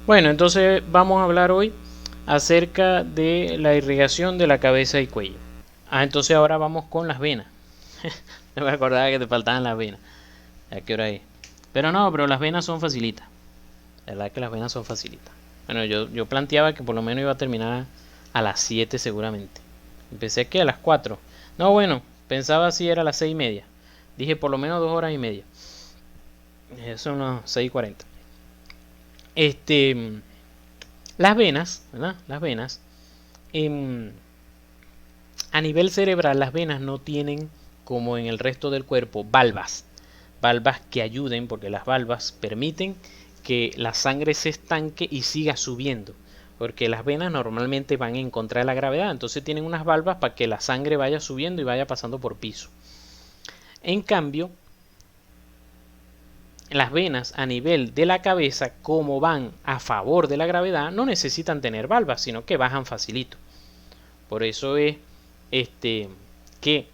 Bueno, entonces vamos a hablar hoy acerca de la irrigación de la cabeza y cuello. Entonces ahora vamos con las venas. No me acordaba que te faltaban las venas. ¿A qué hora es? Pero las venas son facilitas. La verdad que las venas son facilitas. Bueno, yo planteaba que por lo menos iba a terminar a las 7 seguramente. Empecé aquí a las 4. No, bueno, pensaba si era a las 6:30. Dije por lo menos 2 horas y media. Son las 6:40. Este, las venas, ¿verdad? Las venas, em, a nivel cerebral, las venas no tienen, como en el resto del cuerpo, valvas. Valvas que ayuden, porque las valvas permiten que la sangre se estanque y siga subiendo. Porque las venas normalmente van en contra de la gravedad, entonces tienen unas valvas para que la sangre vaya subiendo y vaya pasando por piso. En cambio, las venas a nivel de la cabeza, como van a favor de la gravedad, no necesitan tener valvas, sino que bajan facilito. Por eso es que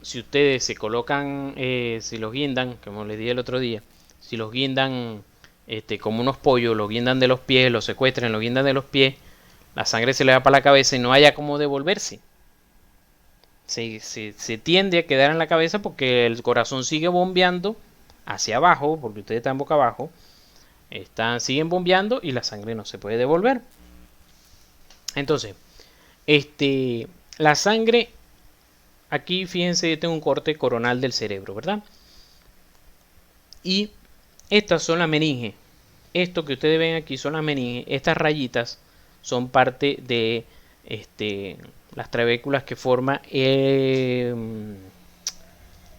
si ustedes se colocan, si los guindan, como les dije el otro día, si los guindan como unos pollos, los guindan de los pies, los secuestran, los guindan de los pies, la sangre se le va para la cabeza y no haya cómo devolverse. Se tiende a quedar en la cabeza porque el corazón sigue bombeando hacia abajo, porque ustedes están boca abajo, siguen bombeando y la sangre no se puede devolver. Entonces, la sangre, aquí fíjense, yo tengo un corte coronal del cerebro, ¿verdad? Y estas son las meninges. Esto que ustedes ven aquí son las meninges. Estas rayitas son parte de las trabéculas que forma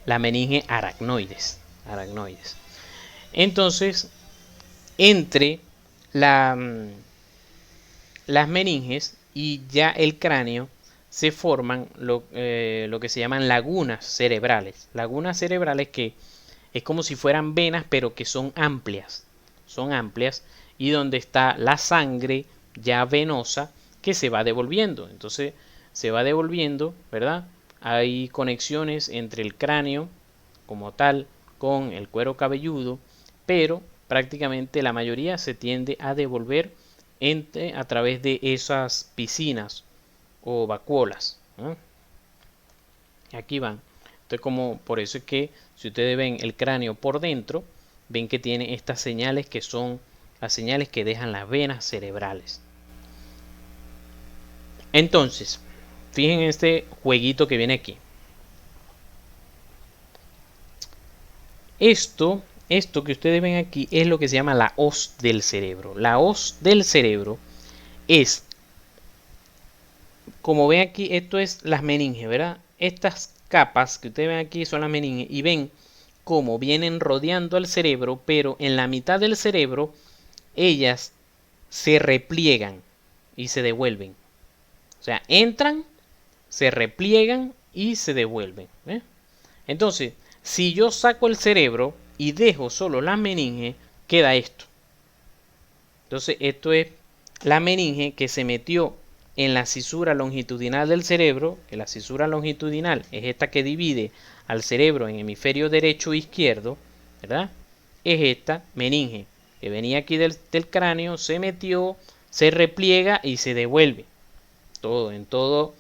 la meninge aracnoides. Entonces, entre las meninges y ya el cráneo se forman lo que se llaman lagunas cerebrales. Lagunas cerebrales que es como si fueran venas, pero que son amplias. Son amplias y donde está la sangre ya venosa que se va devolviendo. Entonces se va devolviendo, ¿verdad? Hay conexiones entre el cráneo como tal con el cuero cabelludo, pero prácticamente la mayoría se tiende a devolver a través de esas piscinas o vacuolas, ¿no? Aquí van. Entonces, como por eso es que si ustedes ven el cráneo por dentro, ven que tiene estas señales que son las señales que dejan las venas cerebrales. Entonces, fíjense este jueguito que viene aquí. Esto que ustedes ven aquí es lo que se llama la hoz del cerebro. La hoz del cerebro es, como ven aquí, esto es las meninges, ¿verdad? Estas capas que ustedes ven aquí son las meninges y ven cómo vienen rodeando al cerebro, pero en la mitad del cerebro ellas se repliegan y se devuelven. O sea, entran, se repliegan y se devuelven, ¿eh? Entonces, si yo saco el cerebro y dejo solo la meninge, queda esto. Entonces, esto es la meninge que se metió en la cisura longitudinal del cerebro, que la cisura longitudinal es esta que divide al cerebro en hemisferio derecho e izquierdo, ¿verdad? Es esta meninge que venía aquí del cráneo, se metió, se repliega y se devuelve. Todo, en todo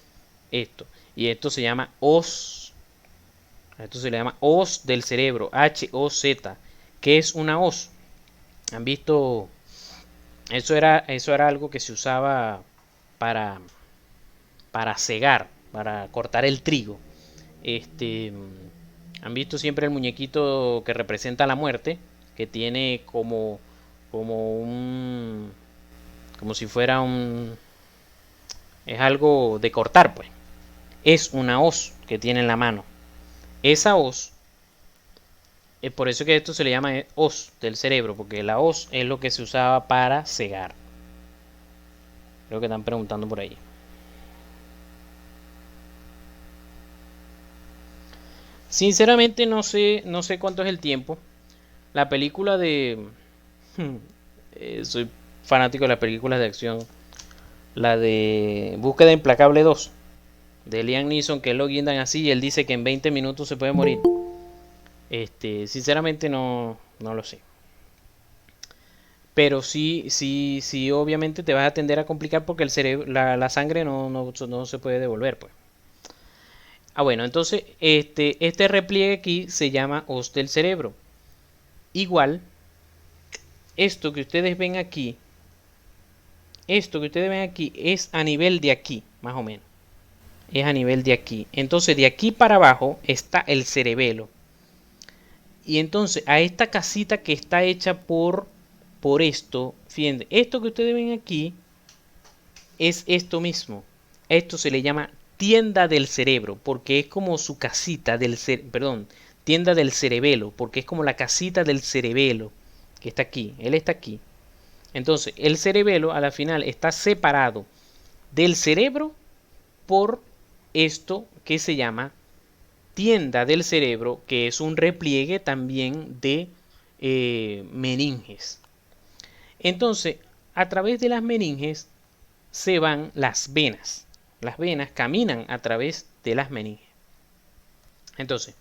esto. Y esto se llama hoz. Esto se le llama hoz del cerebro, H-O-Z. ¿Qué es una hoz? ¿Han visto? Eso era algo que se usaba para, para cegar, para cortar el trigo. Han visto siempre el muñequito que representa la muerte, que tiene como si fuera es algo de cortar, pues. Es una hoz que tiene en la mano. Esa hoz, es por eso que esto se le llama hoz del cerebro, porque la hoz es lo que se usaba para cegar. Creo que están preguntando por ahí. Sinceramente no sé cuánto es el tiempo. La película de... soy fanático de las películas de acción. La de Búsqueda Implacable 2. De Liam Neeson, que lo guindan así y él dice que en 20 minutos se puede morir. Sinceramente no lo sé. pero sí, obviamente te vas a tender a complicar porque el cerebro, la sangre no se puede devolver, pues. Bueno, entonces este repliegue aquí se llama hoz del cerebro. Igual, esto que ustedes ven aquí, es a nivel de aquí, más o menos. Es a nivel de aquí. Entonces, de aquí para abajo está el cerebelo. Y entonces, a esta casita que está hecha por esto, fíjense, esto que ustedes ven aquí es esto mismo. Esto se le llama tienda del cerebro, porque es como su casita perdón, tienda del cerebelo, porque es como la casita del cerebelo, que está aquí, él está aquí. Entonces, el cerebelo a la final está separado del cerebro por esto que se llama tienda del cerebro, que es un repliegue también de meninges. Entonces, a través de las meninges se van las venas. Las venas caminan a través de las meninges. Entonces,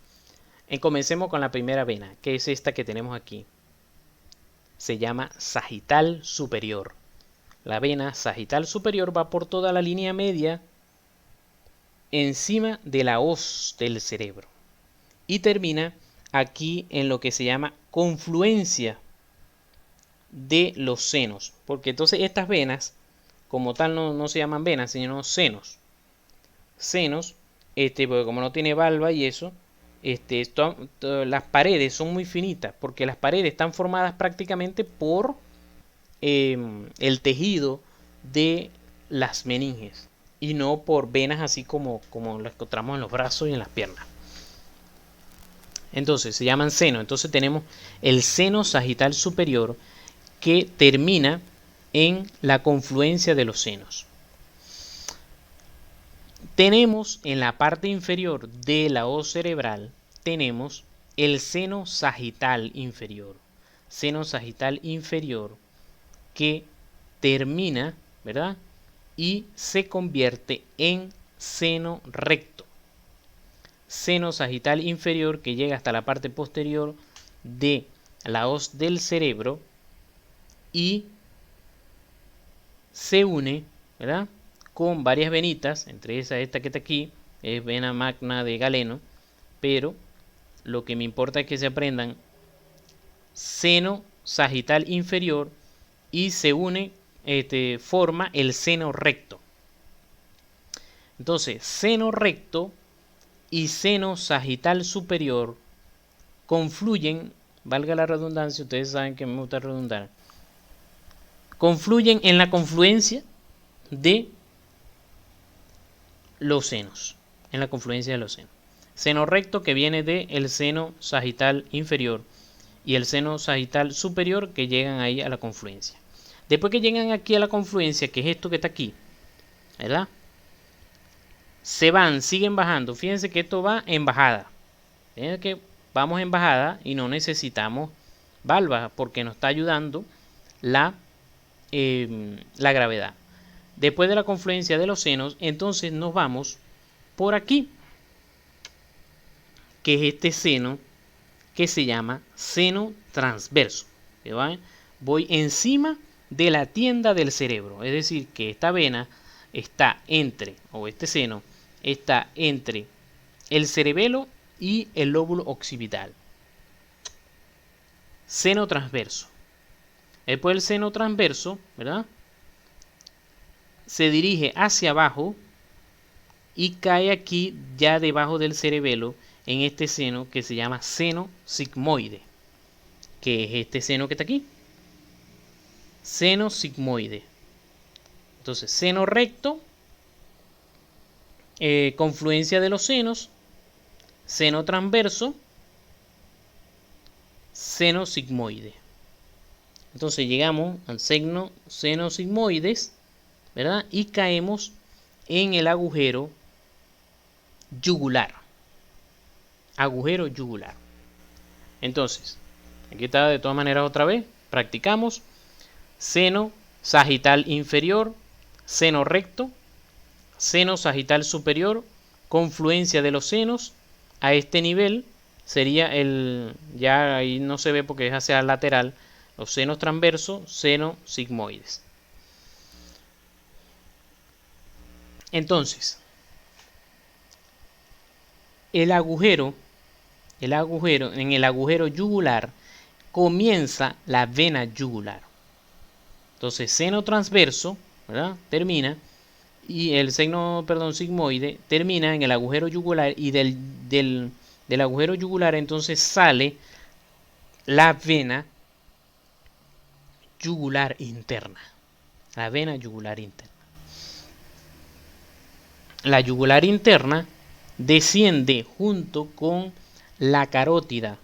comencemos con la primera vena, que es esta que tenemos aquí. Se llama sagital superior. La vena sagital superior va por toda la línea media encima de la hoz del cerebro y termina aquí en lo que se llama confluencia de los senos, porque entonces estas venas como tal no se llaman venas, sino senos. Senos, porque como no tiene valva y eso, las paredes son muy finitas, porque las paredes están formadas prácticamente por el tejido de las meninges y no por venas así como las encontramos en los brazos y en las piernas. Entonces se llaman seno. Entonces tenemos el seno sagital superior que termina en la confluencia de los senos. Tenemos en la parte inferior de la hoz cerebral, tenemos el seno sagital inferior. Seno sagital inferior que termina, ¿verdad? Y se convierte en seno recto. Seno sagital inferior que llega hasta la parte posterior de la hoz del cerebro y se une, ¿verdad?, con varias venitas, entre esas esta que está aquí, es vena magna de Galeno, pero lo que me importa es que se aprendan seno sagital inferior y se une, forma el seno recto. Entonces, seno recto y seno sagital superior confluyen, valga la redundancia, ustedes saben que me gusta redundar, confluyen en la confluencia de los senos, en la confluencia de los senos. Seno recto que viene del seno sagital inferior y el seno sagital superior que llegan ahí a la confluencia. Después que llegan aquí a la confluencia, que es esto que está aquí, ¿verdad?, siguen bajando. Fíjense que esto va en bajada. Fíjense que vamos en bajada y no necesitamos valva porque nos está ayudando la gravedad. Después de la confluencia de los senos, entonces nos vamos por aquí, que es este seno que se llama seno transverso. Voy encima de la tienda del cerebro, es decir, que esta vena está entre, o este seno está entre el cerebelo y el lóbulo occipital. Seno transverso. Después el seno transverso, ¿verdad?, se dirige hacia abajo y cae aquí ya debajo del cerebelo en este seno que se llama seno sigmoide, que es este seno que está aquí. Seno sigmoide. Entonces, seno recto, confluencia de los senos, seno transverso, seno sigmoide. Entonces llegamos al seno sigmoides, ¿verdad?, y caemos en el agujero yugular. Agujero yugular. Entonces, aquí está de todas maneras otra vez. Practicamos. Seno sagital inferior, seno recto, seno sagital superior, confluencia de los senos. A este nivel sería ya ahí no se ve porque es hacia lateral, los senos transversos, senos sigmoides. Entonces, en el agujero yugular comienza la vena yugular. Entonces, seno transverso, ¿verdad? Termina, y el seno, perdón, sigmoide termina en el agujero yugular, y del agujero yugular entonces sale la vena yugular interna. La vena yugular interna. La yugular interna desciende junto con la carótida.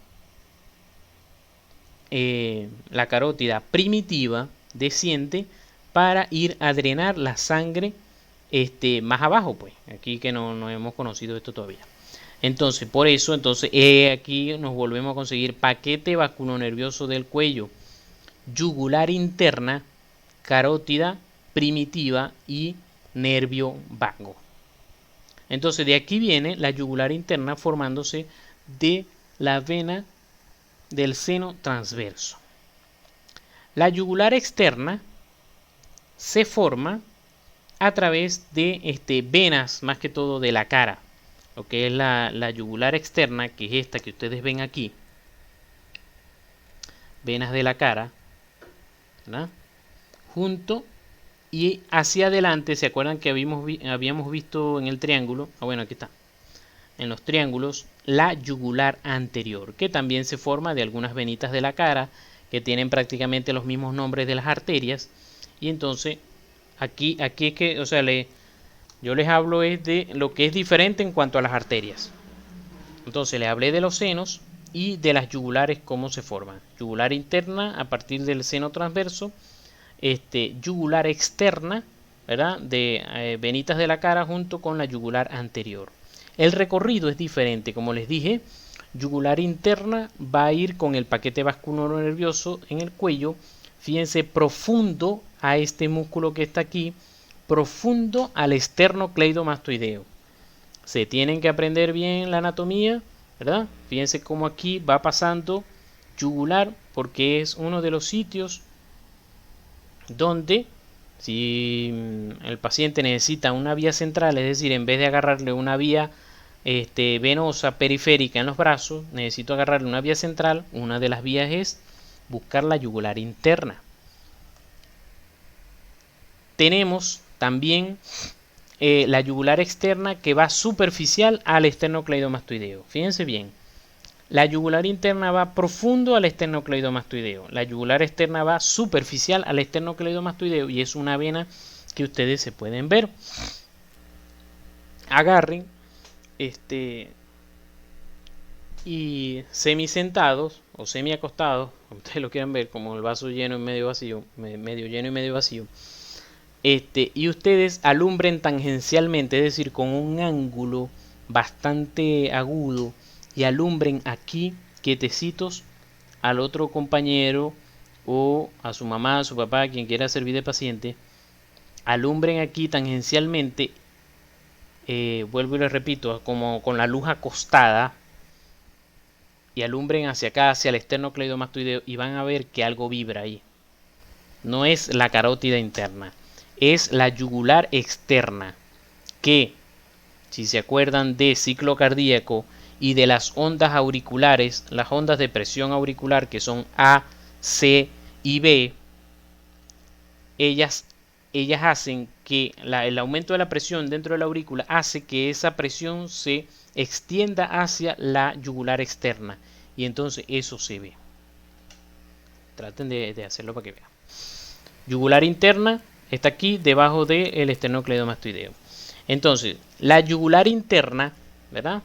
La carótida primitiva desciende para ir a drenar la sangre más abajo, pues. Aquí que no hemos conocido esto todavía. Entonces, por eso, aquí nos volvemos a conseguir paquete vasculonervioso del cuello, yugular interna, carótida primitiva y nervio vago. Entonces, de aquí viene la yugular interna formándose de la vena del seno transverso. La yugular externa se forma a través de venas, más que todo de la cara. Lo que es la yugular externa, que es esta que ustedes ven aquí. Venas de la cara, ¿verdad? Junto y hacia adelante. ¿Se acuerdan que habíamos visto en el triángulo? Bueno, aquí está. En los triángulos, la yugular anterior, que también se forma de algunas venitas de la cara, que tienen prácticamente los mismos nombres de las arterias. Y entonces, aquí es que, o sea, yo les hablo es de lo que es diferente en cuanto a las arterias. Entonces, les hablé de los senos y de las yugulares, cómo se forman. Yugular interna a partir del seno transverso, yugular externa, ¿verdad? De venitas de la cara junto con la yugular anterior. El recorrido es diferente, como les dije. Yugular interna va a ir con el paquete vasculonervioso en el cuello. Fíjense, profundo a este músculo que está aquí, profundo al esternocleidomastoideo. Se tienen que aprender bien la anatomía, ¿verdad? Fíjense cómo aquí va pasando yugular, porque es uno de los sitios donde, si el paciente necesita una vía central, es decir, en vez de agarrarle una vía venosa periférica en los brazos, necesito agarrarle una vía central. Una de las vías es buscar la yugular interna. Tenemos también la yugular externa, que va superficial al esternocleidomastoideo. Fíjense bien, la yugular interna va profundo al esternocleidomastoideo. La yugular externa va superficial al esternocleidomastoideo, y es una vena que ustedes se pueden ver. Agarren y semisentados o semiacostados, como ustedes lo quieran ver, como el vaso lleno y medio vacío, medio lleno y medio vacío. Y ustedes alumbren tangencialmente, es decir, con un ángulo bastante agudo, y alumbren aquí quietecitos al otro compañero o a su mamá, a su papá, quien quiera servir de paciente. Alumbren aquí tangencialmente, vuelvo y les repito, como con la luz acostada, y alumbren hacia acá, hacia el esternocleidomastoideo, y van a ver que algo vibra ahí. No es la carótida interna, es la yugular externa, que, si se acuerdan de ciclo cardíaco y de las ondas auriculares, las ondas de presión auricular, que son A, C y B, ellas hacen que el aumento de la presión dentro de la aurícula hace que esa presión se extienda hacia la yugular externa, y entonces eso se ve. Traten de hacerlo para que vean. Yugular interna está aquí debajo del esternocleidomastoideo. Entonces, la yugular interna, ¿verdad?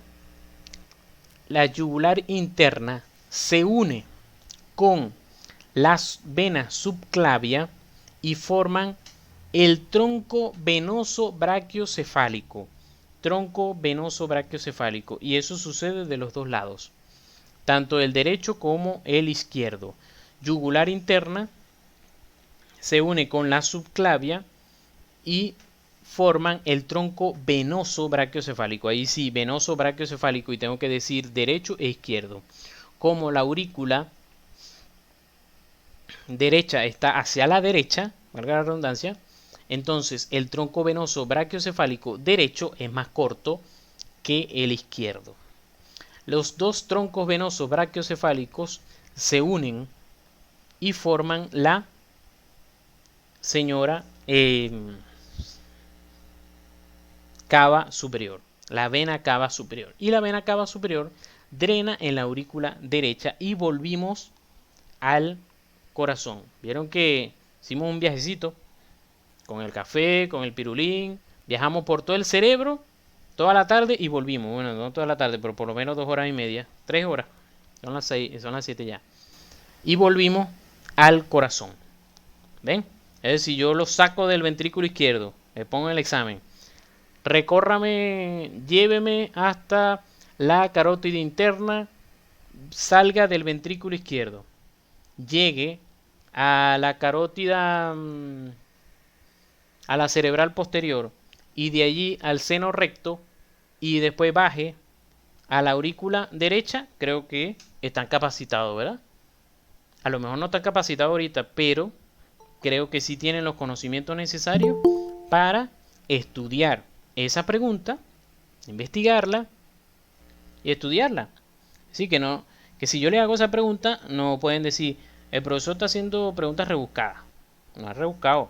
La yugular interna se une con las venas subclavia y forman el tronco venoso brachiocefálico. Tronco venoso brachiocefálico. Y eso sucede de los dos lados, tanto el derecho como el izquierdo. Yugular interna se une con la subclavia y forman el tronco venoso brachiocefálico. Ahí sí, venoso brachiocefálico, y tengo que decir derecho e izquierdo. Como la aurícula derecha está hacia la derecha, valga la redundancia, entonces el tronco venoso brachiocefálico derecho es más corto que el izquierdo. Los dos troncos venosos brachiocefálicos se unen y forman la señora cava superior, la vena cava superior. Y la vena cava superior drena en la aurícula derecha y volvimos al corazón. Vieron que hicimos un viajecito con el café, con el pirulín, viajamos por todo el cerebro toda la tarde y volvimos. Bueno, no toda la tarde, pero por lo menos 2 horas y media, 3 horas. Son las 6, son las 7 ya. Y volvimos al corazón. ¿Ven? Es decir, yo lo saco del ventrículo izquierdo, me pongo en el examen. Recórrame, lléveme hasta la carótida interna, salga del ventrículo izquierdo, llegue a la carótida, a la cerebral posterior, y de allí al seno recto, y después baje a la aurícula derecha. Creo que están capacitados, ¿verdad? A lo mejor no están capacitados ahorita, pero creo que sí tienen los conocimientos necesarios para estudiar esa pregunta, investigarla y estudiarla. Así que no, que si yo le hago esa pregunta, no pueden decir, el profesor está haciendo preguntas rebuscadas. No es rebuscado.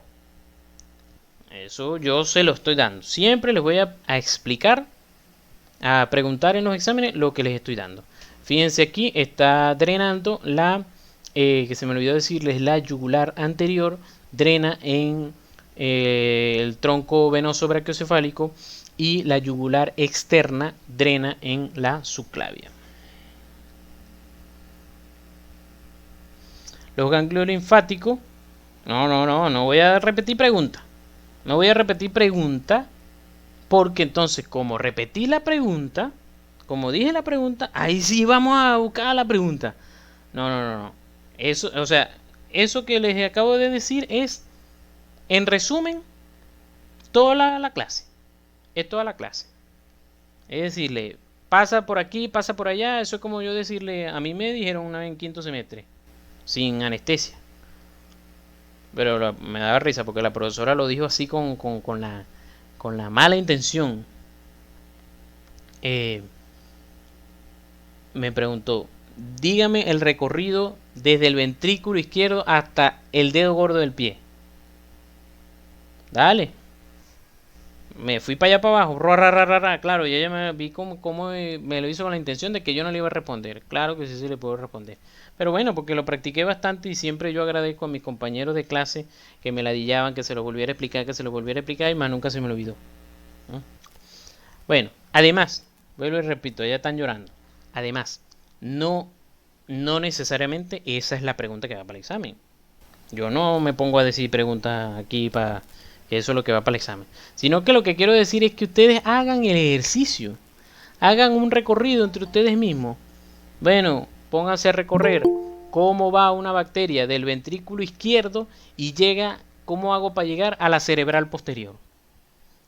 Eso yo se lo estoy dando. Siempre les voy a explicar, a preguntar en los exámenes lo que les estoy dando. Fíjense, aquí está drenando la, que se me olvidó decirles, la yugular anterior, drena en el tronco venoso brachiocefálico, y la yugular externa drena en la subclavia. Los ganglios linfáticos, no voy a repetir pregunta. No voy a repetir pregunta, porque entonces, como repetí la pregunta, como dije la pregunta, ahí sí vamos a buscar la pregunta. No. Eso, o sea, eso que les acabo de decir es, en resumen, toda la clase. Es toda la clase. Es decirle, pasa por aquí, pasa por allá. Eso es como yo decirle, a mí me dijeron una vez en quinto semestre, sin anestesia. Pero me daba risa porque la profesora lo dijo así con la mala intención. Me preguntó, dígame el recorrido desde el ventrículo izquierdo hasta el dedo gordo del pie. Dale. Me fui para allá para abajo. Claro, y ella me vi como me lo hizo con la intención de que yo no le iba a responder. Claro que sí le puedo responder. Pero bueno, porque lo practiqué bastante y siempre yo agradezco a mis compañeros de clase que me ladillaban, que se lo volviera a explicar, y más nunca se me lo olvidó. ¿No? Bueno, además, vuelvo y repito, ya están llorando. Además, no necesariamente esa es la pregunta que va para el examen. Yo no me pongo a decir preguntas aquí para que eso es lo que va para el examen. Sino que lo que quiero decir es que ustedes hagan el ejercicio. Hagan un recorrido entre ustedes mismos. Bueno, pónganse a recorrer cómo va una bacteria del ventrículo izquierdo y llega, cómo hago para llegar a la cerebral posterior.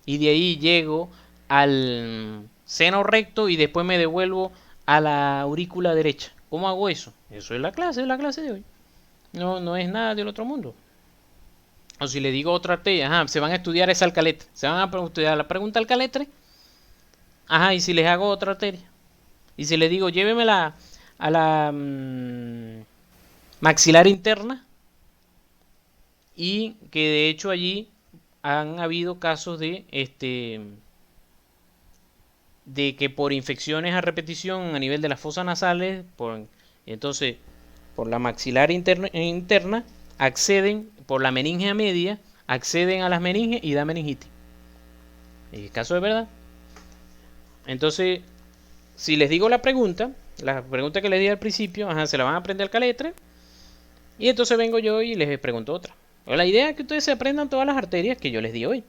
Y de ahí llego al seno recto y después me devuelvo a la aurícula derecha. ¿Cómo hago eso? Eso es la clase de hoy. No es nada del otro mundo. O si le digo otra arteria, se van a estudiar esa alcaletre. Se van a estudiar la pregunta alcaletre. Y si les hago otra arteria. Y si les digo, llévemela a la maxilar interna. Y que de hecho allí han habido casos de que por infecciones a repetición a nivel de las fosas nasales, entonces por la maxilar interna acceden, por la meninge media, acceden a las meninges y da meningitis. El caso es verdad. Entonces, si les digo la pregunta que les di al principio, se la van a aprender al caletre. Y entonces vengo yo y les pregunto otra. Pero la idea es que ustedes se aprendan todas las arterias que yo les di hoy.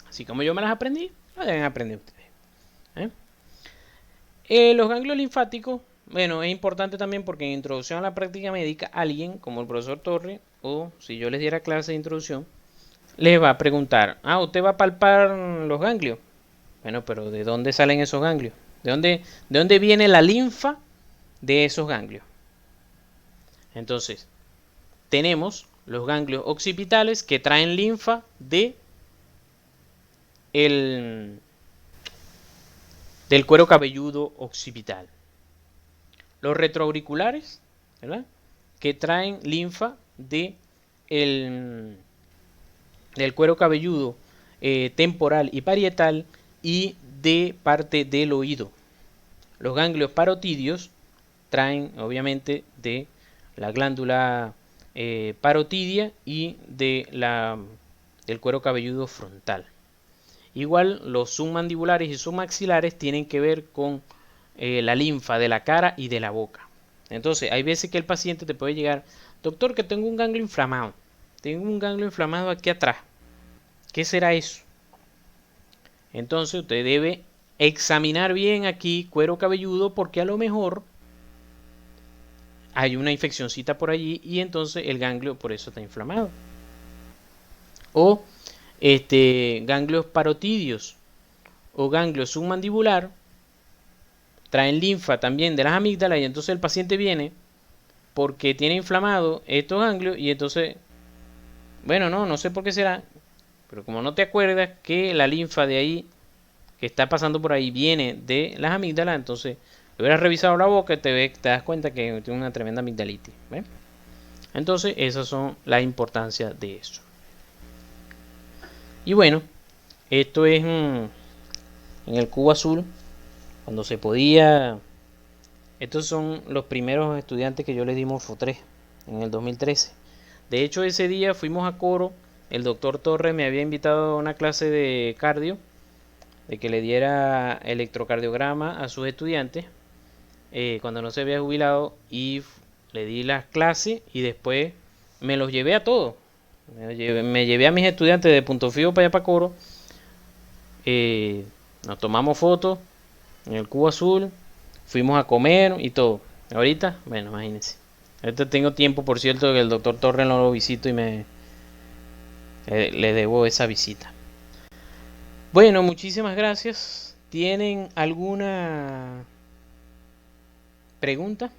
Así como yo me las aprendí, las deben aprender ustedes. Los ganglios linfáticos, bueno, es importante también porque en introducción a la práctica médica, alguien como el profesor Torre, o si yo les diera clase de introducción, les va a preguntar, ¿usted va a palpar los ganglios? Bueno, pero ¿de dónde salen esos ganglios? ¿De dónde viene la linfa de esos ganglios? Entonces, tenemos los ganglios occipitales que traen linfa del cuero cabelludo occipital. Los retroauriculares, ¿verdad?, que traen linfa del cuero cabelludo temporal y parietal y de parte del oído. Los ganglios parotidios traen obviamente de la glándula parotidia y del cuero cabelludo frontal. Igual los submandibulares y submaxilares tienen que ver con la linfa de la cara y de la boca. Entonces hay veces que el paciente te puede llegar: doctor, que tengo un ganglio inflamado. Tengo un ganglio inflamado aquí atrás. ¿Qué será eso? Entonces usted debe examinar bien aquí cuero cabelludo, porque a lo mejor hay una infeccióncita por allí y entonces el ganglio por eso está inflamado. O ganglios parotidios o ganglio submandibular traen linfa también de las amígdalas, y entonces el paciente viene porque tiene inflamado estos ganglios y entonces, bueno, no sé por qué será, pero como no te acuerdas que la linfa de ahí que está pasando por ahí viene de las amígdalas, entonces hubieras revisado la boca y te das cuenta que tiene una tremenda amigdalitis. ¿Ves? Entonces esas son las importancias de eso. Y bueno, esto es en el cubo azul, cuando se podía. Estos son los primeros estudiantes que yo les di Morfo 3 en el 2013. De hecho, ese día fuimos a coro. El doctor Torres me había invitado a una clase de cardio, de que le diera electrocardiograma a sus estudiantes cuando no se había jubilado, y le di las clases y después me los llevé a todos. Me llevé a mis estudiantes de Punto Fijo para allá para coro. Nos tomamos fotos en el cubo azul, fuimos a comer y todo. Ahorita, bueno, imagínense. Ahorita tengo tiempo, por cierto, que el doctor Torres no lo visito y le debo esa visita. Bueno, muchísimas gracias. ¿Tienen alguna pregunta?